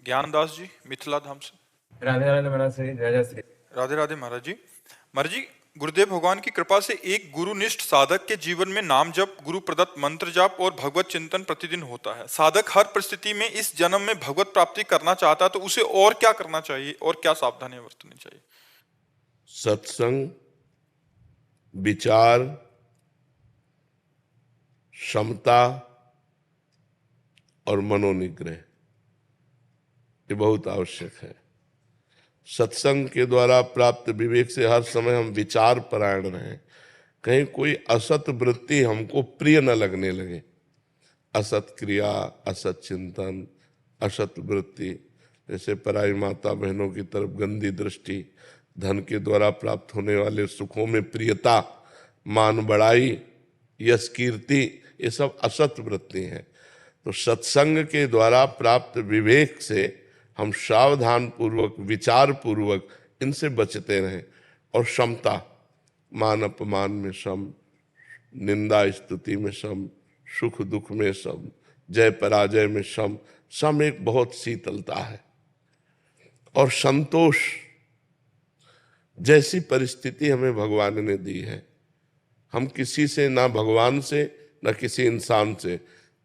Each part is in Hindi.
ज्ञानदास जी मिथिला धाम से। राधे राधे महाराज श्री जय जय श्री। राधे राधे महाराज जी। महाराज जी, गुरुदेव भगवान की कृपा से एक गुरुनिष्ठ साधक के जीवन में नाम जप, गुरु प्रदत्त मंत्र जाप और भगवत चिंतन प्रतिदिन होता है। साधक हर परिस्थिति में इस जन्म में भगवत प्राप्ति करना चाहता है तो उसे और क्या करना चाहिए और क्या सावधानियां बरतनी चाहिए? सत्संग, विचार, क्षमता और मनोनिग्रह ये बहुत आवश्यक है। सत्संग के द्वारा प्राप्त विवेक से हर समय हम विचार परायण रहें, कहीं कोई असत वृत्ति हमको प्रिय न लगने लगे। असत क्रिया, असत चिंतन, असत वृत्ति, जैसे पराई माता बहनों की तरफ गंदी दृष्टि, धन के द्वारा प्राप्त होने वाले सुखों में प्रियता, मान बढ़ाई, यश कीर्ति, ये सब असत वृत्ति हैं। तो सत्संग के द्वारा प्राप्त विवेक से हम सावधान पूर्वक, विचार पूर्वक इनसे बचते रहें। और क्षमता, मान अपमान में सम, निंदा स्तुति में सम, सुख दुख में सम, जय पराजय में सम। सम एक बहुत शीतलता है। और संतोष, जैसी परिस्थिति हमें भगवान ने दी है, हम किसी से, ना भगवान से ना किसी इंसान से,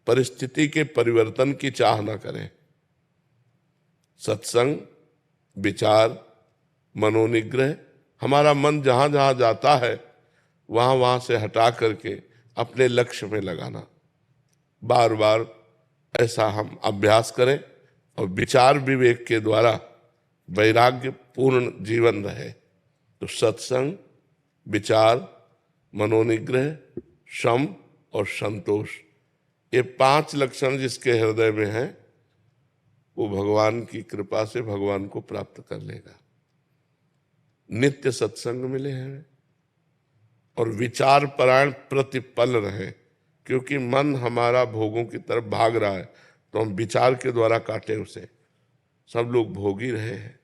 परिस्थिति के परिवर्तन की चाह ना करें। सत्संग, विचार, मनोनिग्रह, हमारा मन जहां जहां जाता है वहां वहां से हटा करके अपने लक्ष्य में लगाना। बार बार ऐसा हम अभ्यास करें और विचार विवेक के द्वारा वैराग्य पूर्ण जीवन रहे। तो सत्संग, विचार, मनोनिग्रह, शम और संतोष, ये 5 लक्षण जिसके हृदय में हैं वो भगवान की कृपा से भगवान को प्राप्त कर लेगा। नित्य सत्संग मिले हैं और विचार परायण प्रतिपल रहे, क्योंकि मन हमारा भोगों की तरफ भाग रहा है तो हम विचार के द्वारा काटें उसे। सब लोग भोगी रहे हैं।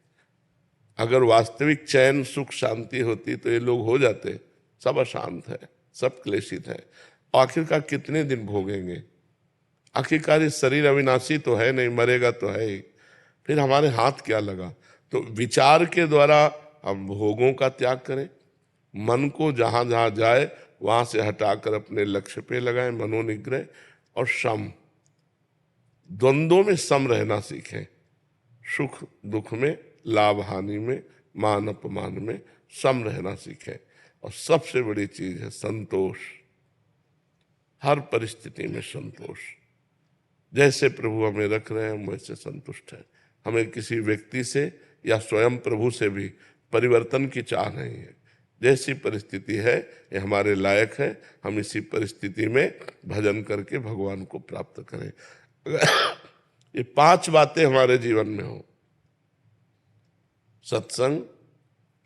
अगर वास्तविक चैन, सुख, शांति होती तो ये लोग हो जाते। सब अशांत है, सब क्लेशित है। आखिरकार कितने दिन भोगेंगे? आखिरकार इस शरीर अविनाशी तो है नहीं, मरेगा तो है ही, फिर हमारे हाथ क्या लगा? तो विचार के द्वारा हम भोगों का त्याग करें, मन को जहां जहां जाए वहां से हटाकर अपने लक्ष्य पे लगाएं। मनोनिग्रह और सम, द्वंद्वों में सम रहना सीखें। सुख दुख में, लाभ हानि में, मान अपमान में सम रहना सीखें। और सबसे बड़ी चीज है संतोष। हर परिस्थिति में संतोष। जैसे प्रभु हमें रख रहे हैं हम वैसे संतुष्ट हैं। हमें किसी व्यक्ति से या स्वयं प्रभु से भी परिवर्तन की चाह नहीं है। जैसी परिस्थिति है ये हमारे लायक है, हम इसी परिस्थिति में भजन करके भगवान को प्राप्त करें। ये 5 बातें हमारे जीवन में हो, सत्संग,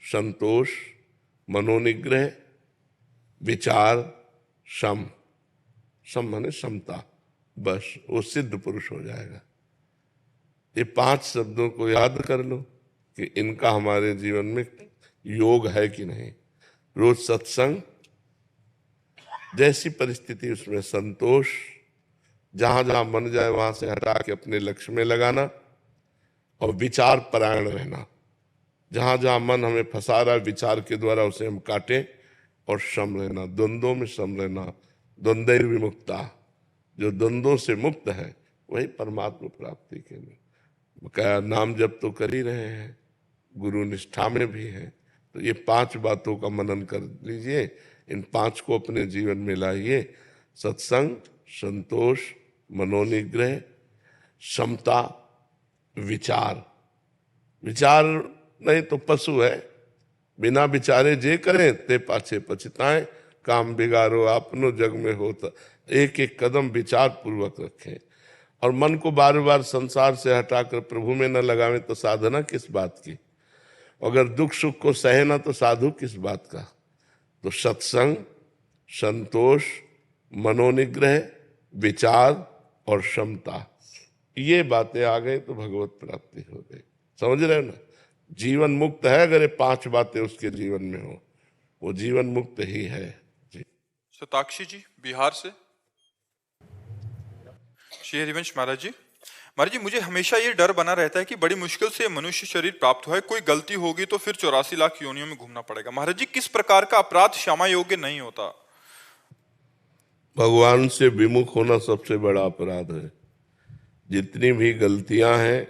संतोष, मनोनिग्रह, विचार, सम, सम माने समता, बस वो सिद्ध पुरुष हो जाएगा। ये 5 शब्दों को याद कर लो कि इनका हमारे जीवन में योग है कि नहीं। रोज सत्संग, जैसी परिस्थिति उसमें संतोष, जहां जहां मन जाए वहां से हटा के अपने लक्ष्य में लगाना। और विचार परायण रहना, जहां जहां मन हमें फंसा रहा है विचार के द्वारा उसे हम काटें। और सम रहना, द्वंद्वों में सम रहना। द्वंद्व विमुक्ता, जो द्वंद्वों से मुक्त है वही परमात्मा प्राप्ति के लिए। क्या नाम जप तो कर ही रहे हैं, गुरु निष्ठा में भी है। तो ये 5 बातों का मनन कर लीजिए, इन 5 को अपने जीवन में लाइए। सत्संग, संतोष, मनोनिग्रह, समता, विचार। विचार नहीं तो पशु है, बिना विचारे जे करें ते पाछे पछताएं। काम बिगाड़ो आपनो जग में होता, एक एक कदम विचार पूर्वक रखें। और मन को बार बार संसार से हटाकर प्रभु में न लगावें तो साधना किस बात की? अगर दुख सुख को सहे ना तो साधु किस बात का? तो सत्संग, संतोष, मनोनिग्रह, विचार और क्षमता, ये बातें आ गई तो भगवत प्राप्ति हो गई। समझ रहे हो ना? जीवन मुक्त है अगर ये 5 बातें उसके जीवन में हो, वो जीवन मुक्त ही है। जी। सताक्षी जी बिहार से। श्री हरिवंश महाराज जी, महाराज जी, मुझे हमेशा ये डर बना रहता है कि बड़ी मुश्किल से मनुष्य शरीर प्राप्त हुआ है, कोई गलती होगी तो फिर 84 लाख योनियों में घूमना पड़ेगा। महाराज जी, किस प्रकार का अपराध क्षमा योग्य नहीं होता? भगवान से विमुख होना सबसे बड़ा अपराध है। जितनी भी गलतियां हैं,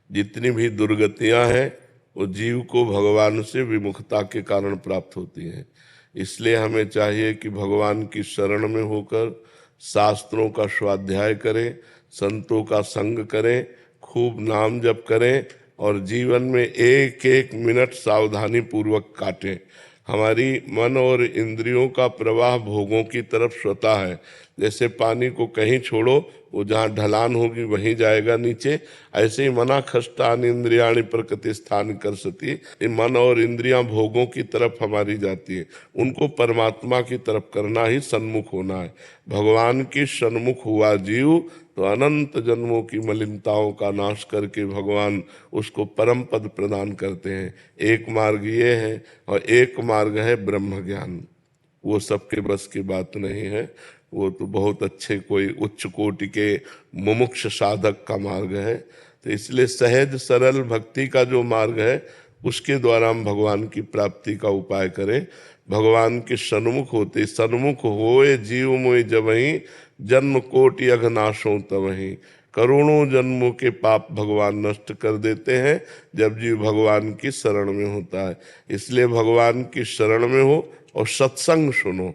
जितनी भी दुर्गतियां हैं, वो जीव को भगवान से विमुखता के कारण प्राप्त होती हैं। इसलिए हमें चाहिए कि भगवान की शरण में होकर शास्त्रों का स्वाध्याय करें, संतों का संग करें, खूब नाम जप करें और जीवन में एक एक मिनट सावधानी पूर्वक काटें। हमारी मन और इंद्रियों का प्रवाह भोगों की तरफ स्वतः है। जैसे पानी को कहीं छोड़ो, वो जहाँ ढलान होगी वहीं जाएगा नीचे, ऐसे ही मना खष्टान इंद्रियाणि प्रकृति स्थान कर सती। ये मन और इंद्रियां भोगों की तरफ हमारी जाती है, उनको परमात्मा की तरफ करना ही सन्मुख होना है। भगवान की सन्मुख हुआ जीव तो अनंत जन्मों की मलिनताओं का नाश करके भगवान उसको परम पद प्रदान करते हैं। एक मार्ग ये है और एक मार्ग है ब्रह्म ज्ञान। वो सबके बस की बात नहीं है, वो तो बहुत अच्छे कोई उच्च कोटि के मुमुक्ष साधक का मार्ग है। तो इसलिए सहज सरल भक्ति का जो मार्ग है उसके द्वारा हम भगवान की प्राप्ति का उपाय करें। भगवान के सन्मुख होते, सन्मुख होए जीव मोय जबहि, जन्म कोटि अघनाशों तबहि। करोड़ों जन्मों के पाप भगवान नष्ट कर देते हैं जब जीव भगवान की शरण में होता है। इसलिए भगवान की शरण में हो और सत्संग सुनो।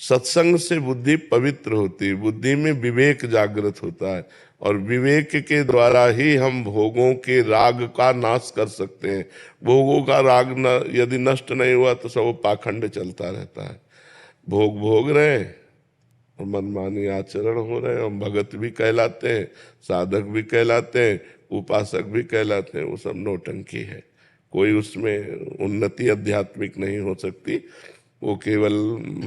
सत्संग से बुद्धि पवित्र होती है, बुद्धि में विवेक जागृत होता है और विवेक के द्वारा ही हम भोगों के राग का नाश कर सकते हैं। भोगों का राग यदि नष्ट नहीं हुआ तो सब पाखंड चलता रहता है। भोग भोग रहे हैं और मनमानी आचरण हो रहे हैं, हम भगत भी कहलाते हैं, साधक भी कहलाते हैं, उपासक भी कहलाते हैं, वो सब नौटंकी है। कोई उसमें उन्नति आध्यात्मिक नहीं हो सकती। वो केवल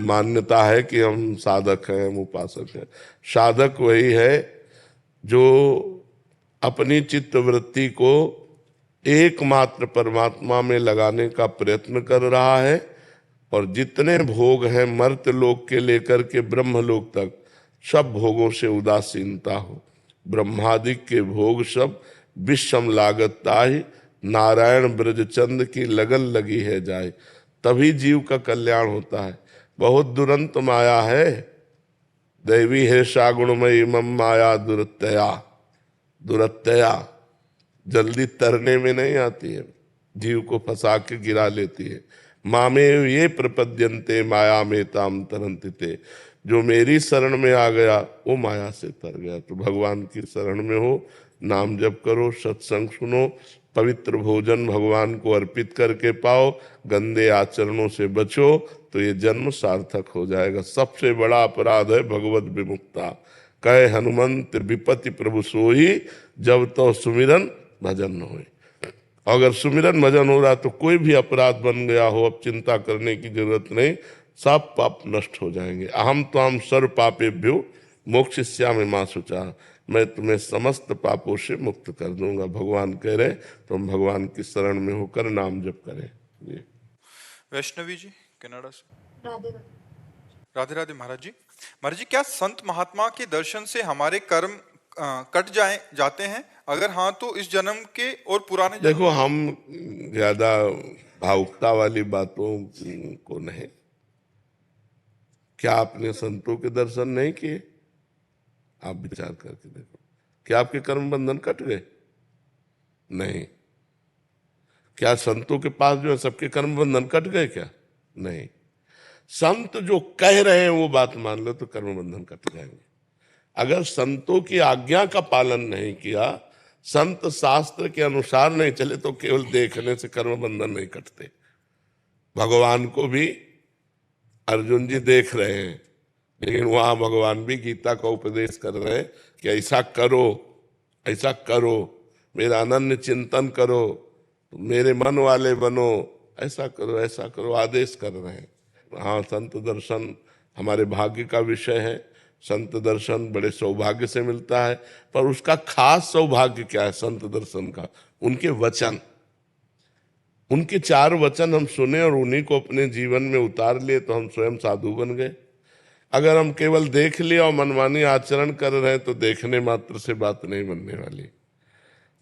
मान्यता है कि हम साधक हैं, हम उपासक हैं। साधक वही है जो अपनी चित्त वृत्ति को एकमात्र परमात्मा में लगाने का प्रयत्न कर रहा है और जितने भोग हैं मर्त्य लोक के लेकर के ब्रह्म लोक तक, सब भोगों से उदासीनता हो। ब्रह्मादिक के भोग सब विषम लागत ताहि, नारायण ब्रजचंद की लगन लगी है जाए। तभी जीव का कल्याण होता है। बहुत दुरंत माया है, दैवी है सागुणमयी मम माया दुरत्यया। दुरत्यया जल्दी तरने में नहीं आती है, जीव को फंसा के गिरा लेती है। मामे ये प्रपद्यन्ते माया में ताम तरंति ते। जो मेरी शरण में आ गया वो माया से तर गया। तो भगवान की शरण में हो, नाम जप करो, सत्संग सुनो, पवित्र भोजन भगवान को अर्पित करके पाओ, गंदे आचरणों से बचो, तो ये जन्म सार्थक हो जाएगा। सबसे बड़ा अपराध है भगवत विमुक्ता। कहे हनुमंत विपति प्रभु सोई, जब तो सुमिरन भजन न होए। अगर सुमिरन भजन हो रहा तो कोई भी अपराध बन गया हो, अब चिंता करने की जरूरत नहीं, सब पाप नष्ट हो जाएंगे। अहम तो हम सर्व पापेभ्यो मोक्षयिष्यामि मा शुचः। मैं तुम्हें समस्त पापों से मुक्त कर दूंगा, भगवान कह रहे। तो हम भगवान की शरण में होकर नाम जप करें। जी। वैष्णवी जी कनाडा से। राधे राधे राधे महाराज जी। महाराज जी, क्या संत महात्मा के दर्शन से हमारे कर्म कट जाते हैं? अगर हाँ तो इस जन्म के और पुराने जन्म? देखो, हम ज्यादा भावुकता वाली बातों को नहीं। क्या आपने संतों के दर्शन नहीं किए? आप विचार करके देखो, क्या आपके कर्म बंधन कट गए? नहीं। क्या संतों के पास जो है सबके कर्म बंधन कट गए क्या? नहीं। संत जो कह रहे हैं वो बात मान लो तो कर्म बंधन कट जाएंगे। अगर संतों की आज्ञा का पालन नहीं किया, संत शास्त्र के अनुसार नहीं चले, तो केवल देखने से कर्म बंधन नहीं कटते। भगवान को भी अर्जुन जी देख रहे हैं, लेकिन वहां भगवान भी गीता का उपदेश कर रहे हैं कि ऐसा करो, ऐसा करो, मेरा अनन्य चिंतन करो, मेरे मन वाले बनो, ऐसा करो, ऐसा करो, आदेश कर रहे हैं। हाँ, संत दर्शन हमारे भाग्य का विषय है। संत दर्शन बड़े सौभाग्य से मिलता है, पर उसका खास सौभाग्य क्या है संत दर्शन का? उनके वचन, उनके 4 वचन हम सुने और उन्हीं को अपने जीवन में उतार लिए तो हम स्वयं साधु बन गए। अगर हम केवल देख लिया और मनमानी आचरण कर रहे हैं तो देखने मात्र से बात नहीं बनने वाली।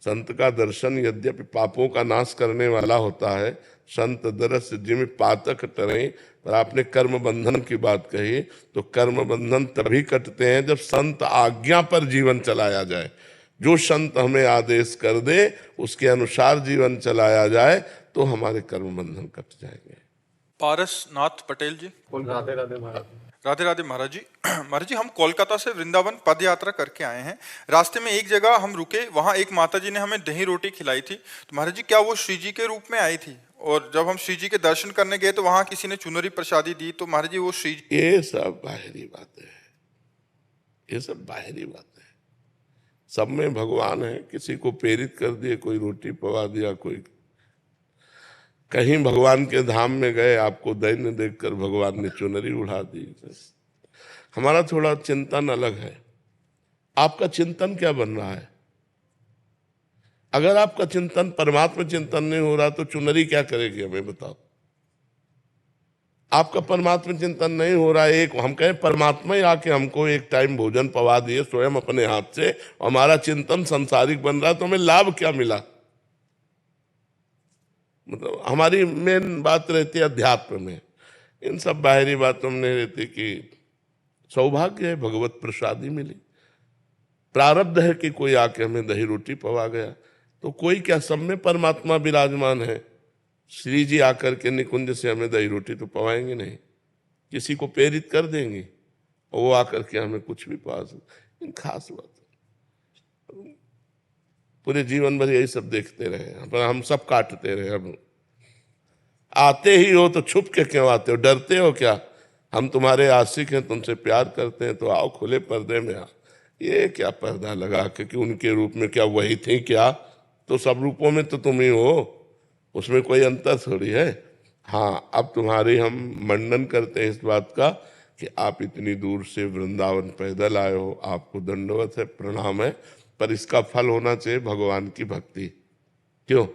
संत का दर्शन यद्यपि पापों का नाश करने वाला होता है, संत दरस जिम पातक टरें, पर आपने कर्म बंधन की बात कही, तो कर्म बंधन तभी कटते हैं जब संत आज्ञा पर जीवन चलाया जाए। जो संत हमें आदेश कर दे उसके अनुसार जीवन चलाया जाए तो हमारे कर्म बंधन कट जाएंगे। पारसनाथ पटेल जी। राधे राधे महाराज। राधे राधे महाराज जी। महाराज जी, हम कोलकाता से वृंदावन पद यात्रा करके आए हैं। रास्ते में एक जगह हम रुके, वहां एक माता जी ने हमें दही रोटी खिलाई थी। तो महाराज जी, क्या वो श्री जी के रूप में आई थी? और जब हम श्री जी के दर्शन करने गए तो वहां किसी ने चुनरी प्रसादी दी, तो महाराज जी वो श्री जी। ये सब बाहरी बातें हैं, ये सब बाहरी बातें हैं। सब में भगवान है। किसी को प्रेरित कर दिए, कोई रोटी पवा दिया, कोई कहीं भगवान के धाम में गए, आपको दैन्य देखकर भगवान ने चुनरी उड़ा दी। हमारा थोड़ा चिंतन अलग है। आपका चिंतन क्या बन रहा है? अगर आपका चिंतन परमात्मा चिंतन नहीं हो रहा तो चुनरी क्या करेगी, हमें बताओ। आपका परमात्मा चिंतन नहीं हो रहा है, एक हम कहें परमात्मा ही आके हमको एक टाइम भोजन पवा दिए स्वयं अपने हाथ से, हमारा चिंतन संसारिक बन रहा है, तो हमें लाभ क्या मिला? मतलब हमारी मेन बात रहती है अध्यात्म में, इन सब बाहरी बातों में नहीं रहती कि सौभाग्य है भगवत प्रसादी मिली, प्रारब्ध है कि कोई आके हमें दही रोटी पवा गया। तो कोई क्या, सब में परमात्मा विराजमान है। श्री जी आकर के निकुंज से हमें दही रोटी तो पवाएंगे नहीं, किसी को प्रेरित कर देंगे और वो आकर के हमें कुछ भी पवा सकते। इन खास बात पूरे जीवन भर यही सब देखते रहे, पर हम सब काटते रहे। अब आते ही हो तो छुप के क्यों आते हो? डरते हो क्या? हम तुम्हारे आशिक हैं, तुमसे प्यार करते हैं, तो आओ खुले पर्दे में आ। ये क्या पर्दा लगा के कि उनके रूप में क्या वही थी क्या? तो सब रूपों में तो तुम ही हो, उसमें कोई अंतर थोड़ी है। हाँ, अब तुम्हारी हम मंडन करते हैं इस बात का कि आप इतनी दूर से वृंदावन पैदल आए हो, आपको दंडवत है, प्रणाम है, पर इसका फल होना चाहिए भगवान की भक्ति। क्यों,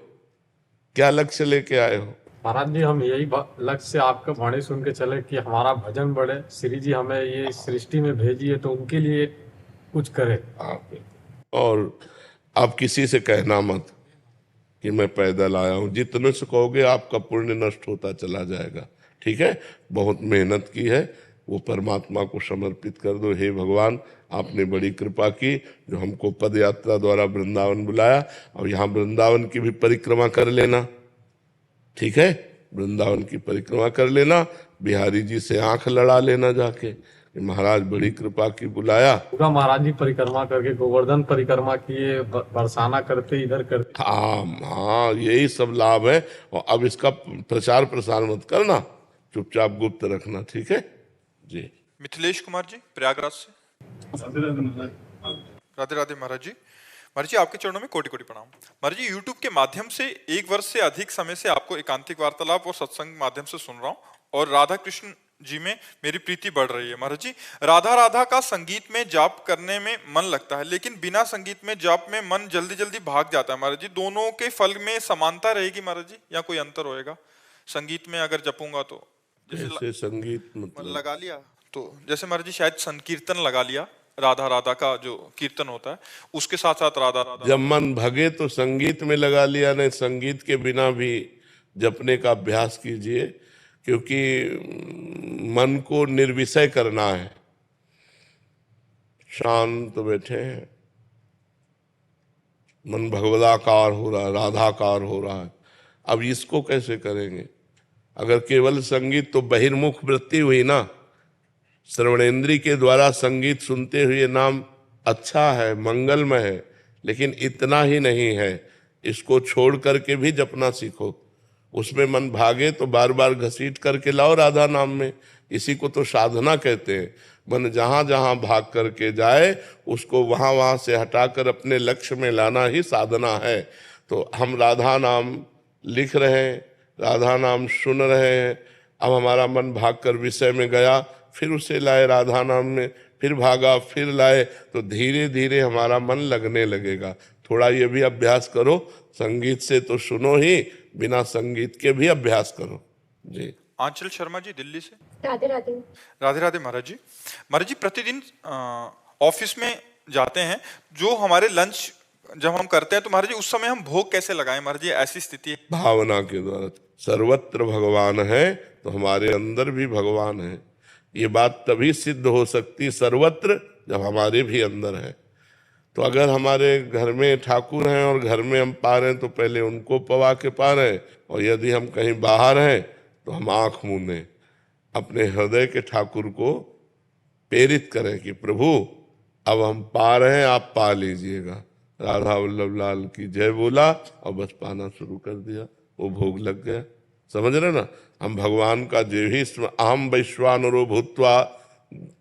क्या लक्ष्य लेके आए हो? महाराज जी, हम यही लक्ष्य से आपका वाणी सुन के चले कि हमारा भजन बढ़े, श्री जी हमें ये सृष्टि में भेजी है तो उनके लिए कुछ करे। और आप किसी से कहना मत कि मैं पैदल आया हूं। जितने से कहोगे आपका पुण्य नष्ट होता चला जाएगा। ठीक है, बहुत मेहनत की है, वो परमात्मा को समर्पित कर दो। हे भगवान, आपने बड़ी कृपा की जो हमको पद यात्रा द्वारा वृंदावन बुलाया, और यहाँ वृंदावन की भी परिक्रमा कर लेना। ठीक है, वृंदावन की परिक्रमा कर लेना, बिहारी जी से आंख लड़ा लेना जाके, महाराज बड़ी कृपा की बुलाया। पूरा महाराज जी परिक्रमा करके गोवर्धन परिक्रमा किए, बरसाना करते, इधर करते। हाँ, यही सब लाभ है। और अब इसका प्रचार प्रसार मत करना, चुपचाप गुप्त रखना। ठीक है जी। मिथिलेश कुमार जी, प्रयागराज से। राधे राधे महाराज जी। महाराज जी, आपके चरणों में कोटि कोटि प्रणाम। महाराज जी, यूट्यूब के माध्यम से 1 वर्ष से अधिक समय से आपको एकांतिक वार्तालाप और सत्संग माध्यम से सुन रहा हूँ, और राधा कृष्ण जी में मेरी प्रीति बढ़ रही है। महाराज जी, राधा राधा का संगीत में जाप करने में मन लगता है, लेकिन बिना संगीत में जाप में मन जल्दी जल्दी भाग जाता है। महाराज जी, दोनों के फल में समानता रहेगी महाराज जी, या कोई अंतर होएगा? संगीत में अगर जपूंगा तो जैसे संगीत मतलब लगा लिया, तो जैसे महाराज जी शायद संकीर्तन लगा लिया, राधा राधा का जो कीर्तन होता है उसके साथ साथ राधा राधा, जब मन भगे तो संगीत में लगा लिया। नहीं, संगीत के बिना भी जपने का अभ्यास कीजिए, क्योंकि मन को निर्विषय करना है। शांत बैठे हैं, मन भगवदाकार हो रहा है, राधाकार हो रहा है। अब इसको कैसे करेंगे? अगर केवल संगीत, तो बहिर्मुख वृत्ति हुई ना। श्रवणेंद्री के द्वारा संगीत सुनते हुए नाम अच्छा है, मंगलमय है, लेकिन इतना ही नहीं है। इसको छोड़ करके भी जपना सीखो। उसमें मन भागे तो बार बार घसीट करके लाओ राधा नाम में। इसी को तो साधना कहते हैं। मन जहां जहां भाग करके जाए उसको वहां वहां से हटाकर अपने लक्ष्य में लाना ही साधना है। तो हम राधा नाम लिख रहे हैं, राधा नाम सुन रहे हैं। अब हमारा मन भागकर विषय में गया, फिर उसे लाए राधा नाम में, फिर भागा, फिर लाए, तो धीरे धीरे हमारा मन लगने लगेगा। थोड़ा ये भी अभ्यास करो। संगीत से तो सुनो ही, बिना संगीत के भी अभ्यास करो जी। आंचल शर्मा जी दिल्ली से। राधे राधे। राधे राधे महाराज जी। महाराज जी प्रतिदिन ऑफिस में जाते हैं, जो हमारे लंच जब हम करते हैं तो महाराज जी उस समय हम भोग कैसे लगाएं महाराज जी, ऐसी स्थिति है। भावना के द्वारा। सर्वत्र भगवान है तो हमारे अंदर भी भगवान है। ये बात तभी सिद्ध हो सकती सर्वत्र जब हमारे भी अंदर है। तो अगर हमारे घर में ठाकुर हैं और घर में हम पा रहे हैं तो पहले उनको पवा के पा रहे हैं, और यदि हम कहीं बाहर हैं तो हम आंख मूंदें, अपने हृदय के ठाकुर को प्रेरित करें कि प्रभु अब हम पा रहे हैं, आप पा लीजिएगा। राधा वल्लभ लाल की जय बोला और बस पाना शुरू कर दिया, वो भोग लग गया। समझ रहे ना, हम भगवान का जो ही अहम वैश्वानरो भूत्वा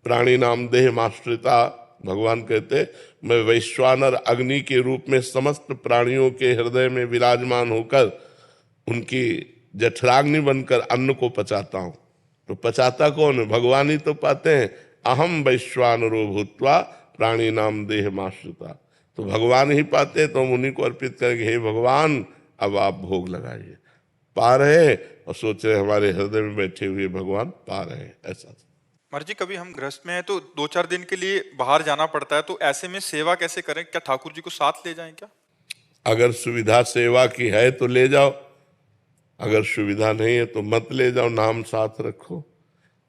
प्राणी नाम देह माश्रिता, भगवान कहते मैं वैश्वानर अग्नि के रूप में समस्त प्राणियों के हृदय में विराजमान होकर उनकी जठराग्नि बनकर अन्न को पचाता हूं। तो पचाता कौन है? भगवान ही तो पाते हैं। अहम वैश्वानरो भूत्वा प्राणी नाम देह माश्रिता, तो भगवान ही पाते हैं। तो हम उन्हीं को अर्पित करेंगे, हे भगवान अब आप भोग लगाइए। पा रहे हैं और सोच रहे हमारे हृदय में बैठे हुए भगवान पा रहे हैं। ऐसा महाराज जी कभी हम गृहस्थ में हैं तो 2-4 दिन के लिए बाहर जाना पड़ता है, तो ऐसे में सेवा कैसे करें? क्या ठाकुर जी को साथ ले जाएं क्या? अगर सुविधा सेवा की है तो ले जाओ, अगर सुविधा नहीं है तो मत ले जाओ। नाम साथ रखो,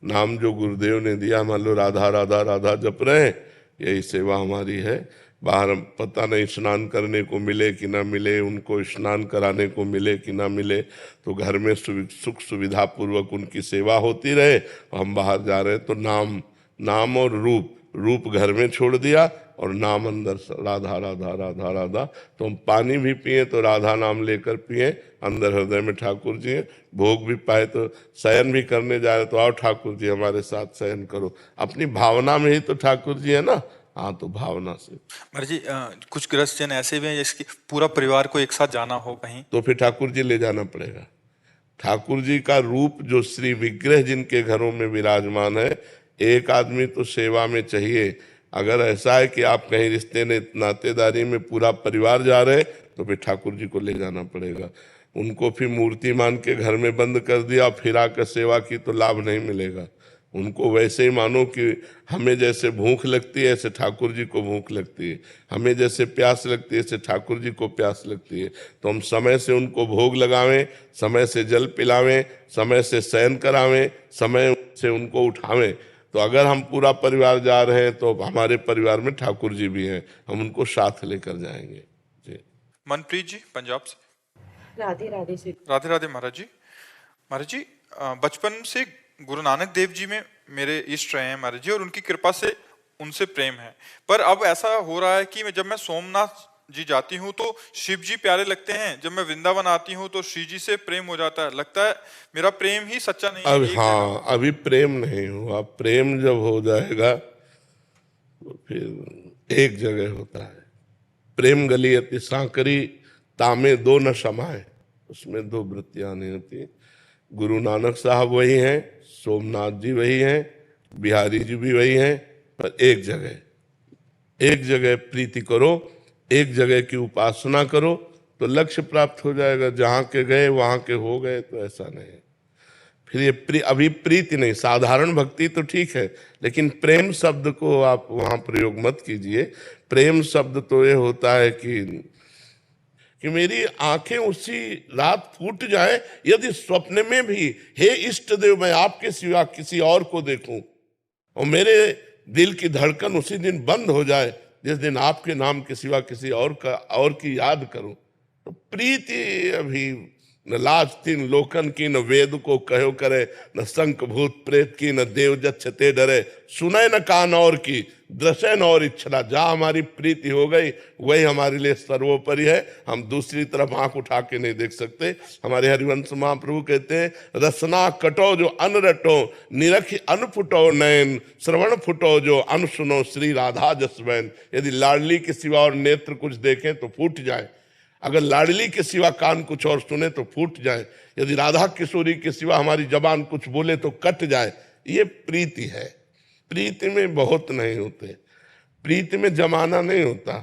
नाम जो गुरुदेव ने दिया, मान लो राधा राधा राधा जप रहे हैं, यही सेवा हमारी है। बाहर पता नहीं स्नान करने को मिले कि ना मिले, उनको स्नान कराने को मिले कि ना मिले, तो घर में सुख सुविधा पूर्वक उनकी सेवा होती रहे। हम बाहर जा रहे हैं तो नाम और रूप घर में छोड़ दिया और नाम अंदर, राधा राधा राधा राधा। तो हम पानी भी पिए तो राधा नाम लेकर पिए, अंदर हृदय में ठाकुर जी हैं। भोग भी पाए तो शयन भी करने जा रहे तो आओ ठाकुर जी हमारे साथ शयन करो। अपनी भावना में ही तो ठाकुर जी है ना। हाँ, तो भावना से। महाराज जी कुछ गृहस्थ जन ऐसे भी हैं जिसकी पूरा परिवार को एक साथ जाना हो कहीं, तो फिर ठाकुर जी ले जाना पड़ेगा। ठाकुर जी का रूप जो श्री विग्रह जिनके घरों में विराजमान है, एक आदमी तो सेवा में चाहिए। अगर ऐसा है कि आप कहीं रिश्ते नातेदारी में पूरा परिवार जा रहे तो फिर ठाकुर जी को ले जाना पड़ेगा। उनको फिर मूर्ति मान के घर में बंद कर दिया फिर आकर सेवा की तो लाभ नहीं मिलेगा। उनको वैसे ही मानो कि हमें जैसे भूख लगती है ऐसे ठाकुर जी को भूख लगती है, हमें जैसे प्यास लगती है ऐसे ठाकुर जी को प्यास लगती है। तो हम समय से उनको भोग लगावें, समय से जल पिलावें, समय से शयन करावें, समय से उनको उठावें। तो अगर हम पूरा परिवार जा रहे हैं तो हमारे परिवार में ठाकुर जी भी हैं, हम उनको साथ लेकर जाएंगे। जी। मनप्रीत जी पंजाब से। राधे राधे जी। राधे राधे महाराज जी। महाराज जी बचपन से गुरु नानक देव जी में मेरे इष्ट रहे हैं महाराज जी, और उनकी कृपा से उनसे प्रेम है। पर अब ऐसा हो रहा है कि जब मैं सोमनाथ जी जाती हूँ तो शिव जी प्यारे लगते हैं, जब मैं वृंदावन आती हूँ तो श्री जी से प्रेम हो जाता है। लगता है मेरा प्रेम ही सच्चा नहीं है। अब हाँ, अभी प्रेम नहीं हुआ। प्रेम जब हो जाएगा तो फिर एक जगह होता है। प्रेम गली अति सांकरी तामे दो न समाए, उसमें दो वृत्तियां नहीं होती। गुरु नानक साहब वही हैं, सोमनाथ जी वही हैं, बिहारी जी भी वही हैं, पर एक जगह प्रीति करो, एक जगह की उपासना करो तो लक्ष्य प्राप्त हो जाएगा। जहां के गए वहां के हो गए तो ऐसा नहीं। फिर ये अभी प्रीति नहीं, साधारण भक्ति तो ठीक है, लेकिन प्रेम शब्द को आप वहां प्रयोग मत कीजिए। प्रेम शब्द तो ये होता है कि मेरी आंखें उसी रात फूट जाए यदि स्वप्न में भी, हे इष्ट देव मैं आपके सिवा किसी और को देखूं, और मेरे दिल की धड़कन उसी दिन बंद हो जाए जिस दिन आपके नाम के सिवा किसी और की याद करूं। तो प्रीति अभी न लाज तीन लोकन की, न वेद को कहो करे, न शंख भूत प्रेत की, न देव जच्छते डरे, सुने न कान और की, दृश्य न और इच्छा। जहाँ हमारी प्रीति हो गई वही हमारे लिए सर्वोपरि है। हम दूसरी तरफ आंख उठा के नहीं देख सकते। हमारे हरिवंश महाप्रभु कहते हैं, रसना कटो जो अन रटो, निरखि अन फुटो नयन, श्रवण फुटो जो अन सुनो श्री राधा जसवैन। यदि लाडली के सिवा और नेत्र कुछ देखें तो फूट जाए, अगर लाडली के सिवा कान कुछ और सुने तो फूट जाए, यदि राधा किशोरी के सिवा हमारी जबान कुछ बोले तो कट जाए। ये प्रीति है। प्रीति में बहुत नहीं होते, प्रीति में जमाना नहीं होता।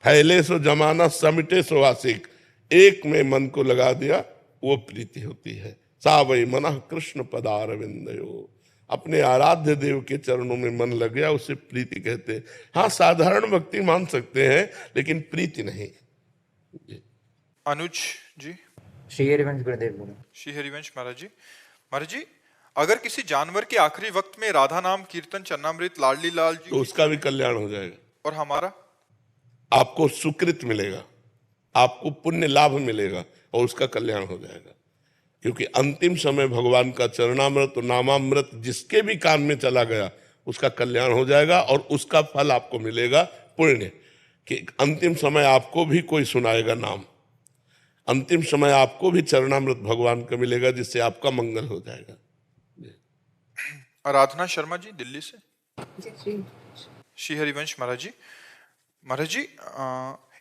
फैले सो जमाना समिटे सो आशिक, एक में मन को लगा दिया वो प्रीति होती है। सा वही मनः कृष्ण पदारविंदयो। अपने आराध्य देव के चरणों में मन लग गया, उसे प्रीति कहते हैं। हाँ, साधारण भक्ति मान सकते हैं, लेकिन प्रीति नहीं। अनुज जी। श्री हरिवंश गुरुदेव बोलो। श्री हरिवंश महाराज जी। महाराज जी, अगर किसी जानवर के आखिरी वक्त में राधा नाम कीर्तन, चन्नामृत, लाडली लाल जी तो उसका भी कल्याण हो जाएगा, और हमारा आपको सुकृत मिलेगा, आपको पुण्य लाभ मिलेगा और उसका कल्याण हो जाएगा। क्योंकि अंतिम समय भगवान का चरणामृत और नामामृत जिसके भी कान में चला गया उसका कल्याण हो जाएगा, और उसका फल आपको मिलेगा पुण्य। कि अंतिम समय आपको भी कोई सुनाएगा नाम, अंतिम समय आपको भी चरणामृत भगवान का मिलेगा, जिससे आपका मंगल हो जाएगा। आराधना शर्मा जी दिल्ली से। श्री हरिवंश महाराज जी। महाराज जी,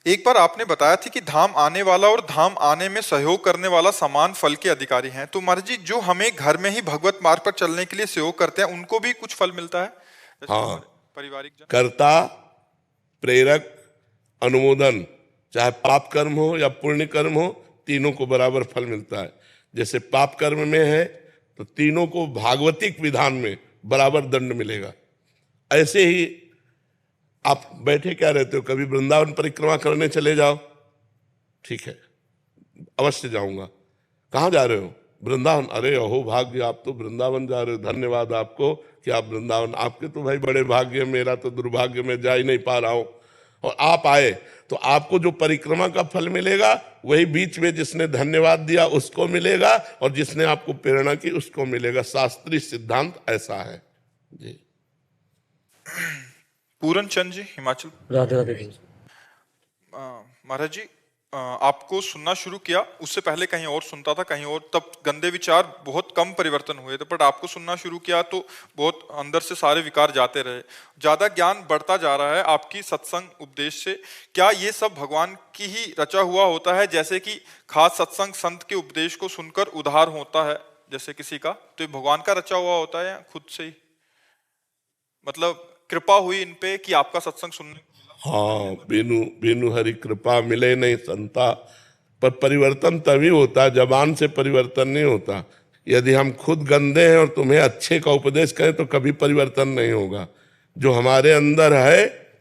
एक बार आपने बताया थी कि धाम आने वाला और धाम आने में सहयोग करने वाला समान फल के अधिकारी हैं। तो महाराज जी, जो हमें घर में ही भगवत मार्ग पर चलने के लिए सहयोग करते हैं, उनको भी कुछ फल मिलता है? हाँ, पारिवारिक जन, कर्ता, प्रेरक, अनुमोदन, चाहे पाप कर्म हो या पुण्य कर्म हो, तीनों को बराबर फल मिलता है। जैसे पाप कर्म में है तो तीनों को भागवतिक विधान में बराबर दंड मिलेगा। ऐसे ही आप बैठे क्या रहते हो, कभी वृंदावन परिक्रमा करने चले जाओ, ठीक है, अवश्य जाऊंगा। कहाँ जा रहे हो? वृंदावन। अरे अहो भाग्य, आप तो वृंदावन जा रहे हो, धन्यवाद आपको कि आप वृंदावन, आपके तो भाई बड़े भाग्य, मेरा तो दुर्भाग्य, में जा ही नहीं पा रहा हूं। और आप आए तो आपको जो परिक्रमा का फल मिलेगा वही बीच में जिसने धन्यवाद दिया उसको मिलेगा, और जिसने आपको प्रेरणा की उसको मिलेगा। शास्त्रीय सिद्धांत ऐसा है जी। पूरन चंद जी, हिमाचल। राधे राधे। महाराज जी, आपको सुनना शुरू किया, उससे पहले कहीं और सुनता था, कहीं और, तब गंदे विचार बहुत कम परिवर्तन हुए थे, बट आपको सुनना शुरू किया तो बहुत अंदर से सारे विकार जाते रहे, ज्यादा ज्ञान बढ़ता जा रहा है आपकी सत्संग उपदेश से। क्या ये सब भगवान की ही रचा हुआ होता है? जैसे कि खास सत्संग संत के उपदेश को सुनकर उद्धार होता है जैसे किसी का, तो ये भगवान का रचा हुआ होता है या खुद से ही, मतलब कृपा हुई इन पे कि आपका सत्संग सुनने? हाँ, बिनु बिनु हरि कृपा मिले नहीं संता। पर परिवर्तन तभी होता है, जबान से परिवर्तन नहीं होता। यदि हम खुद गंदे हैं और तुम्हें अच्छे का उपदेश करें तो कभी परिवर्तन नहीं होगा। जो हमारे अंदर है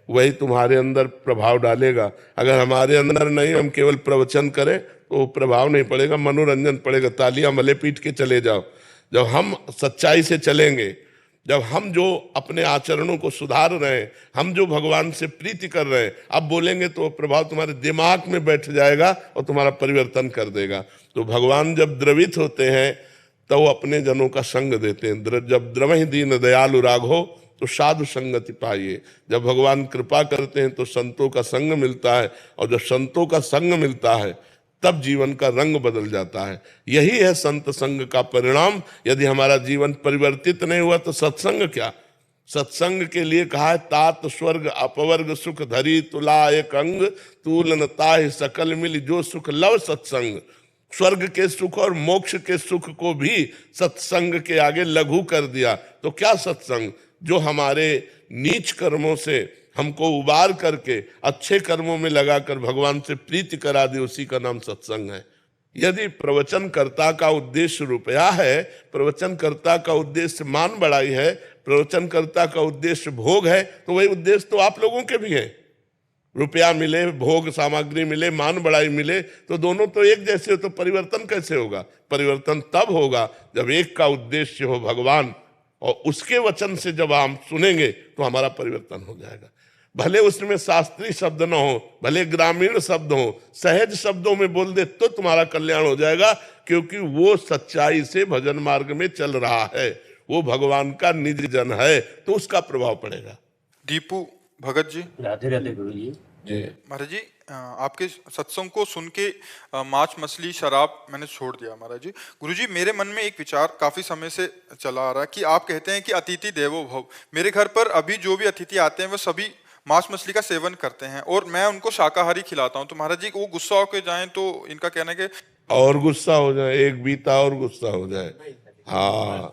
वही तुम्हारे अंदर प्रभाव डालेगा। अगर हमारे अंदर नहीं, हम केवल प्रवचन करें तो प्रभाव नहीं पड़ेगा, मनोरंजन पड़ेगा, तालियां मले पीट के चले जाओ। जब हम सच्चाई से चलेंगे, जब हम जो अपने आचरणों को सुधार रहे हैं, हम जो भगवान से प्रीति कर रहे हैं, अब बोलेंगे तो प्रभाव तुम्हारे दिमाग में बैठ जाएगा और तुम्हारा परिवर्तन कर देगा। तो भगवान जब द्रवित होते हैं तो वो अपने जनों का संग देते हैं। जब द्रवहि दीन दयालु राघो तो साधु संगति पाइए। जब भगवान कृपा करते हैं तो संतों का संग मिलता है, और जब संतों का संग मिलता है तब जीवन का रंग बदल जाता है। यही है संत संग का परिणाम। यदि हमारा जीवन परिवर्तित नहीं हुआ तो सत्संग क्या? सत्संग के लिए कहा है, तात स्वर्ग अपवर्ग सुख धरी तुला एक अंग, तूलन ताहि सकल मिल जो सुख लव सत्संग। स्वर्ग के सुख और मोक्ष के सुख को भी सत्संग के आगे लघु कर दिया। तो क्या सत्संग? जो हमारे नीच कर्मों से हमको उबार करके अच्छे कर्मों में लगाकर भगवान से प्रीति करा दे, उसी का नाम सत्संग है। यदि प्रवचनकर्ता का उद्देश्य रुपया है, प्रवचनकर्ता का उद्देश्य मान बढ़ाई है, प्रवचनकर्ता का उद्देश्य भोग है, तो वही उद्देश्य तो आप लोगों के भी है। रुपया मिले, भोग सामग्री मिले, मान बढ़ाई मिले, तो दोनों तो एक जैसे हो, तो परिवर्तन कैसे होगा? परिवर्तन तब होगा जब एक का उद्देश्य हो भगवान, और उसके वचन से जब हम सुनेंगे तो हमारा परिवर्तन हो जाएगा। भले उसमें शास्त्रीय शब्द न हो, भले ग्रामीण शब्द हो, सहज शब्दों में बोल दे तो तुम्हारा कल्याण हो जाएगा, क्योंकि वो सच्चाई से भजन मार्ग में चल रहा है, वो भगवान का निज जन है, तो उसका प्रभाव पड़ेगा। दीपू भगत जी। राधे राधे गुरु जी। महाराज जी, आपके सत्संग को सुन के मांस मछली शराब मैंने छोड़ दिया। महाराज जी, गुरुजी, मेरे मन में एक विचार काफी समय से चला आ रहा है कि आप कहते हैं कि अतिथि देवो भव। मेरे घर पर अभी जो भी अतिथि आते हैं वो सभी मांस मछली का सेवन करते हैं और मैं उनको शाकाहारी खिलाता हूं। तो महाराज जी, वो गुस्सा होकर जाएं तो इनका कहना है कि और गुस्सा हो जाए, एक बीता और गुस्सा हो जाए। हाँ,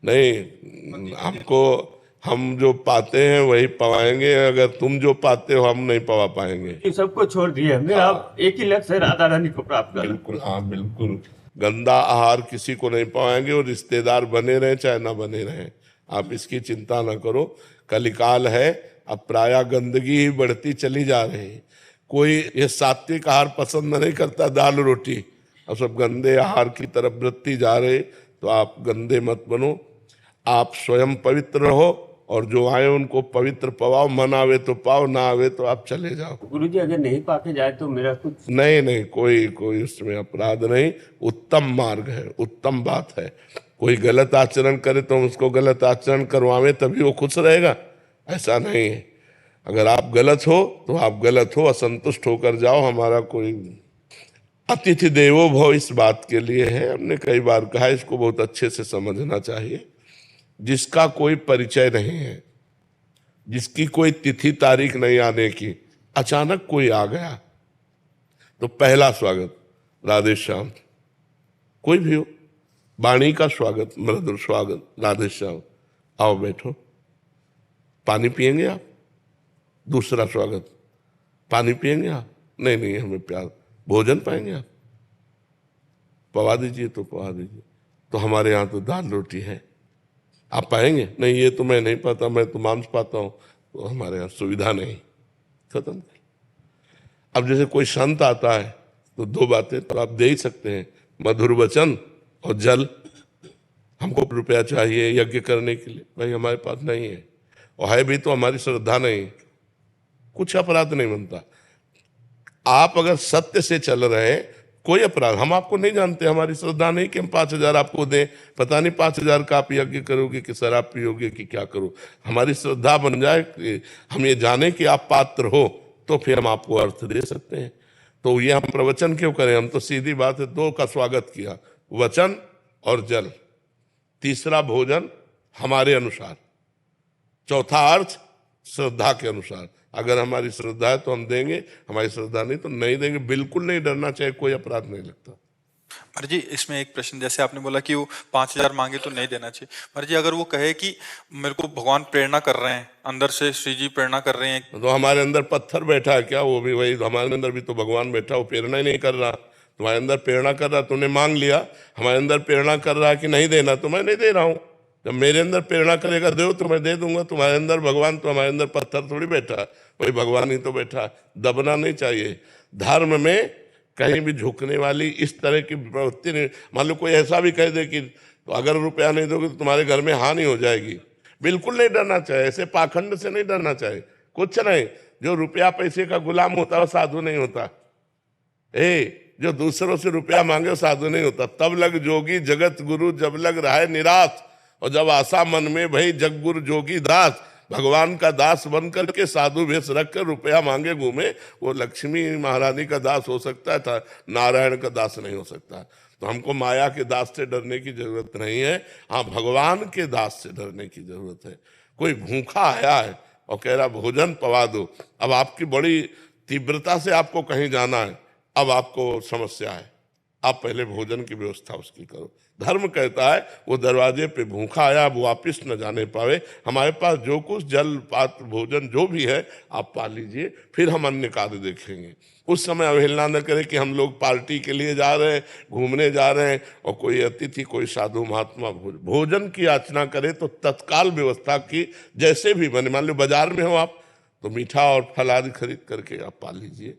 नहीं, हमको हम जो पाते हैं वही पवाएंगे, अगर तुम जो पाते हो हम नहीं पवा पाएंगे। सबको छोड़ दिए हमने, आप एक ही लक्ष्य है, राधा रानी को प्राप्त करना। बिल्कुल, हाँ बिल्कुल। गंदा आहार किसी को नहीं पाएंगे, और रिश्तेदार बने रहे चाहे ना बने रहे, आप इसकी चिंता ना करो। कलिकाल है, अब प्रायः गंदगी ही बढ़ती चली जा रही है। कोई ये सात्विक आहार पसंद नहीं करता, दाल रोटी, अब सब गंदे आहार की तरफ वृत्ति जा रहे। तो आप गंदे मत बनो, आप स्वयं पवित्र रहो, और जो आए उनको पवित्र पवाओ। मन आवे तो पाओ, ना आवे तो आप चले जाओ। गुरुजी अगर नहीं पाके जाए तो मेरा कुछ नहीं, कोई उसमें अपराध नहीं, उत्तम मार्ग है, उत्तम बात है। कोई गलत आचरण करे तो उसको गलत आचरण करवावे तभी वो खुश रहेगा, ऐसा नहीं है। अगर आप गलत हो तो आप गलत हो, असंतुष्ट होकर जाओ। हमारा कोई अतिथि देवो भव इस बात के लिए है, हमने कई बार कहा, इसको बहुत अच्छे से समझना चाहिए। जिसका कोई परिचय नहीं है, जिसकी कोई तिथि तारीख नहीं आने की, अचानक कोई आ गया तो पहला स्वागत राधे श्याम, कोई भी हो, वाणी का स्वागत, मृदुल स्वागत, राधे श्याम, आओ बैठो, पानी पिएंगे आप? दूसरा स्वागत, पानी पिएंगे आप? नहीं हमें प्यार, भोजन पाएंगे आप? पवा दीजिए तो पवा दीजिए। तो हमारे यहाँ तो दाल रोटी है, आप पाएंगे? नहीं, ये तो मैं नहीं पाता, मैं तो मांस पाता हूँ, तो हमारे यहाँ सुविधा नहीं, खत्म। अब जैसे कोई संत आता है तो दो बातें तो आप दे ही सकते हैं, मधुर वचन और जल। हमको रुपया चाहिए यज्ञ करने के लिए, भाई हमारे पास नहीं है, और है भी तो हमारी श्रद्धा नहीं, कुछ अपराध नहीं बनता। आप अगर सत्य से चल रहे हैं, कोई अपराध, हम आपको नहीं जानते, हमारी श्रद्धा नहीं कि हम 5,000 आपको दें, पता नहीं 5,000 का आप यज्ञ करोगे कि शराब पियोगे कि क्या करो। हमारी श्रद्धा बन जाए कि हम ये जाने कि आप पात्र हो, तो फिर हम आपको अर्थ दे सकते हैं। तो ये हम प्रवचन क्यों करें, हम तो सीधी बात है, दो का स्वागत किया, वचन और जल, तीसरा भोजन हमारे अनुसार, चौथा अर्थ श्रद्धा के अनुसार। अगर हमारी श्रद्धा है तो हम देंगे, हमारी श्रद्धा नहीं तो नहीं देंगे। बिल्कुल नहीं डरना चाहिए, कोई अपराध नहीं लगता। महाराज जी, इसमें एक प्रश्न, जैसे आपने बोला कि वो 5,000 मांगे तो नहीं देना चाहिए। महाराज जी, अगर वो कहे कि मेरे को भगवान प्रेरणा कर रहे हैं, अंदर से श्री जी प्रेरणा कर रहे हैं, तो हमारे अंदर पत्थर बैठा है क्या? वो भी वही, हमारे अंदर भी तो भगवान बैठा, वो प्रेरणा ही नहीं कर रहा। तुम्हारे अंदर प्रेरणा कर रहा, तुमने मांग लिया, हमारे अंदर प्रेरणा कर रहा है कि नहीं देना, तो मैं नहीं दे रहा हूँ। जब मेरे अंदर प्रेरणा करेगा दो तो मैं दे दूंगा। तुम्हारे अंदर भगवान, तो हमारे अंदर पत्थर थोड़ी बैठा है, वही भगवान ही तो बैठा है। दबना नहीं चाहिए। धर्म में कहीं भी झुकने वाली इस तरह की प्रवृत्ति नहीं। मान लो कोई ऐसा भी कह दे कि तो अगर रुपया नहीं दोगे तो तुम्हारे घर में हानि हो जाएगी, बिल्कुल नहीं डरना चाहिए। ऐसे पाखंड से नहीं डरना चाहिए, कुछ नहीं। जो रुपया पैसे का गुलाम होता है वो साधु नहीं होता। जो दूसरों से रुपया मांगे वो साधु नहीं होता। तब लग जोगी जगत गुरु, जब लग रहा है निराश, और जब आशा मन में भई जग गुरु जोगी दास। भगवान का दास बन करके साधु वेश रख कर रुपया मांगे घूमे, वो लक्ष्मी महारानी का दास हो सकता था, नारायण का दास नहीं हो सकता। तो हमको माया के दास से डरने की जरूरत नहीं है, हाँ भगवान के दास से डरने की जरूरत है। कोई भूखा आया है और कह रहा भोजन पवा दो, अब आपकी बड़ी तीव्रता से आपको कहीं जाना है, अब आपको समस्या है, आप पहले भोजन की व्यवस्था उसकी करो। धर्म कहता है वो दरवाजे पे भूखा आया, अब वापिस न जाने पावे, हमारे पास जो कुछ जल पात्र भोजन जो भी है आप पा लीजिए, फिर हम अन्य कार्य देखेंगे। उस समय अवहेलना न करें कि हम लोग पार्टी के लिए जा रहे हैं, घूमने जा रहे हैं, और कोई अतिथि कोई साधु महात्मा भोजन की याचना करे तो तत्काल व्यवस्था की, जैसे भी बने। मान लो बाजार में हो आप तो मीठा और फल आदि खरीद करके आप पा लीजिए।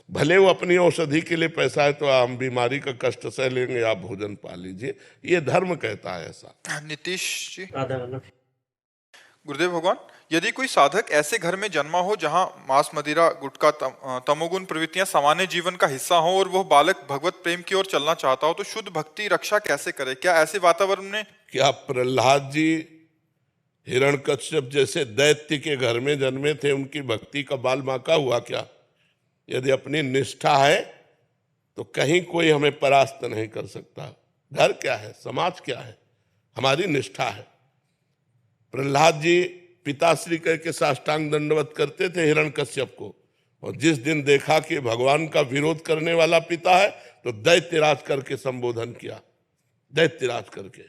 भले वो अपनी औषधि के लिए पैसा है तो हम बीमारी का कष्ट सह लेंगे, आप भोजन पा लीजिए, ये धर्म कहता है ऐसा। नीतीश जी। राधा राधा। गुरुदेव भगवान, यदि कोई साधक ऐसे घर में जन्मा हो जहां मांस मदिरा गुटखा तमोगुण प्रवृत्तियां सामान्य जीवन का हिस्सा हो और वह बालक भगवत प्रेम की ओर चलना चाहता हो, तो शुद्ध भक्ति रक्षा कैसे करे? क्या ऐसे वातावरण में क्या प्रहलाद जी हिरण्यकश्यप जैसे दैत्य के घर में जन्मे थे, उनकी भक्ति का बाल बांका हुआ क्या? यदि अपनी निष्ठा है तो कहीं कोई हमें परास्त नहीं कर सकता। घर क्या है, समाज क्या है, हमारी निष्ठा है। प्रहलाद जी पिताश्री कह के साष्टांग दंडवत करते थे हिरण्यकश्यप को, और जिस दिन देखा कि भगवान का विरोध करने वाला पिता है तो दैत्यराज करके संबोधन किया, दैत्यराज करके।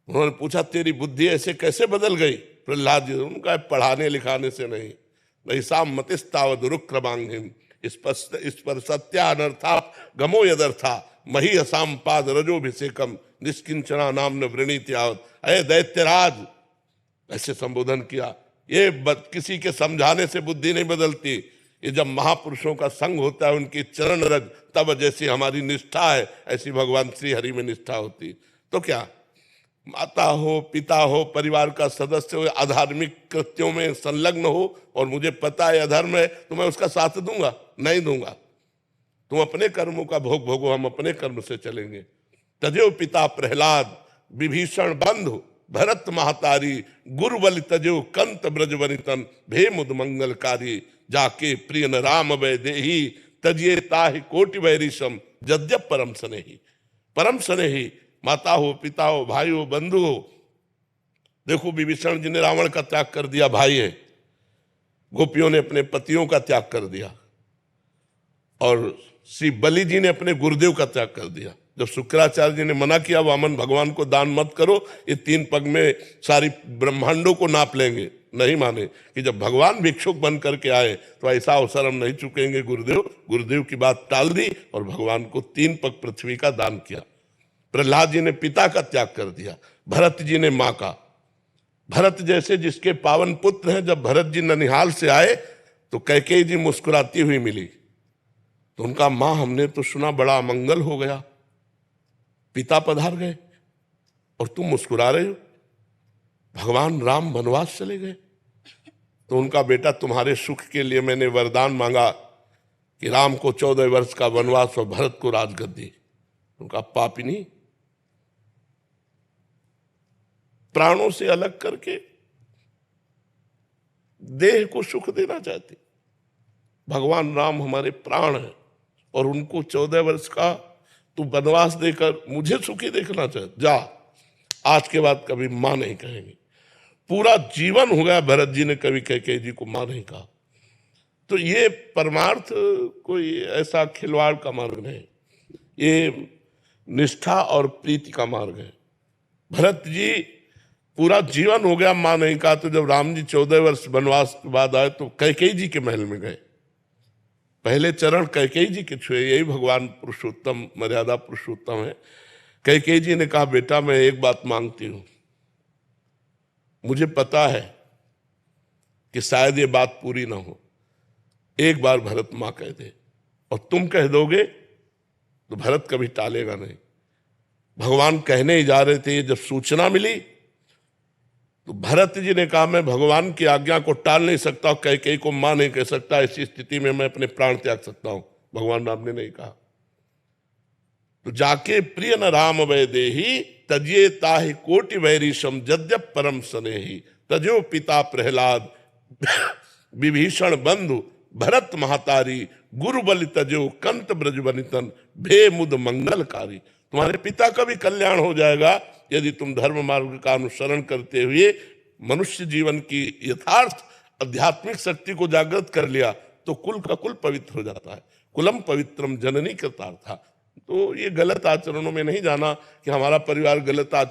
उन्होंने पूछा तेरी बुद्धि ऐसे कैसे बदल गई? प्रहलाद जी उनका पढ़ाने लिखाने से नहीं, नैसा मतिस्तावद रुक्रमांगिम इस पर सत्या अनर्था गमो यदर्था मही असाम पाद रजोभिषेकम निष्किंचना नाम न वृणीत्यावत। अये दैत्यराज, ऐसे संबोधन किया। ये किसी के समझाने से बुद्धि नहीं बदलती। ये जब महापुरुषों का संग होता है, उनकी चरण रज, तब जैसी हमारी निष्ठा है ऐसी भगवान श्री हरि में निष्ठा होती। तो क्या माता हो, पिता हो, परिवार का सदस्य हो, अधार्मिक कृत्यों में संलग्न हो और मुझे पता है अधर्म है, तो मैं उसका साथ दूंगा? नहीं दूंगा। तुम अपने कर्मों का भोग भोगो, हम अपने कर्म से चलेंगे। तजो पिता प्रहलाद विभीषण बंधु भरत महतारी गुरुबल तजो कंत ब्रज वनितन भे मुद मंगलकारी जाके प्रिय न राम वै देही तजिए ताहि कोटि वैरिशम जद्यप परम स्नेही। परम स्नेही माता हो, पिता हो, भाई हो, बंधु हो। देखो विभीषण जी ने रावण का त्याग कर दिया, भाई है। गोपियों ने अपने पतियों का त्याग कर दिया और श्री बलि जी ने अपने गुरुदेव का त्याग कर दिया। जब शुक्राचार्य जी ने मना किया वामन भगवान को दान मत करो, ये 3 पग में सारी ब्रह्मांडों को नाप लेंगे, नहीं माने कि जब भगवान भिक्षुक बन करके आए तो ऐसा अवसर हम नहीं चुकेंगे। गुरुदेव की बात टाल दी और भगवान को 3 पग पृथ्वी का दान किया। प्रहलाद जी ने पिता का त्याग कर दिया, भरत जी ने मां का। भरत जैसे जिसके पावन पुत्र हैं, जब भरत जी ननिहाल से आए तो कैकेयी जी मुस्कुराती हुई मिली तो उनका मां हमने तो सुना बड़ा अमंगल हो गया, पिता पधार गए और तुम मुस्कुरा रहे हो। भगवान राम वनवास चले गए तो उनका बेटा तुम्हारे सुख के लिए मैंने वरदान मांगा कि राम को 14 वर्ष का वनवास और भरत को राजगद्दी। उनका पापिनी प्राणों से अलग करके देह को सुख देना चाहते। भगवान राम हमारे प्राण हैं और उनको 14 वर्ष का तू वनवास देकर मुझे सुखी देखना चाहते। जा, आज के बाद कभी मां नहीं कहेंगे। पूरा जीवन हो गया भरत जी ने कभी कैकेयी जी को मां नहीं कहा। तो ये परमार्थ कोई ऐसा खिलवाड़ का मार्ग नहीं, ये निष्ठा और प्रीति का मार्ग है। भरत जी पूरा जीवन हो गया मां नहीं कहा, तो जब राम जी 14 वर्ष वनवास के बाद आए तो कैकेयी जी के महल में गए। पहले चरण कैकेयी जी के छुए, यही भगवान पुरुषोत्तम मर्यादा पुरुषोत्तम है। कैकेयी जी ने कहा बेटा मैं एक बात मांगती हूं, मुझे पता है कि शायद ये बात पूरी ना हो, एक बार भरत मां कह दे और तुम कह दोगे तो भरत कभी टालेगा नहीं। भगवान कहने ही जा रहे थे, जब सूचना मिली तो भरत जी ने कहा मैं भगवान की आज्ञा को टाल नहीं सकता, कैकेयी को मां नहीं कह सकता, ऐसी स्थिति में मैं अपने प्राण त्याग सकता हूं। भगवान राम ने नहीं कहा। तो जाके प्रिय न राम वै देही तजिए ताहि कोटि वैरिशम जद्यप परम स्नेही तजो पिता प्रहलाद विभीषण बंधु भरत महतारी गुरुबल तजो कंत ब्रज वनितन भे मुद मंगलकारी। तुम्हारे पिता का भी कल्याण हो जाएगा यदि तुम धर्म मार्ग का अनुसरण करते हुए मनुष्य जीवन की यथार्थ आध्यात्मिक शक्ति को जागृत कर लिया तो कुल का कुल पवित्र हो जाता है। कुलम पवित्रम जननी कृतार्था। तो ये गलत आचरणों में नहीं जाना कि हमारा परिवार गलत आचरण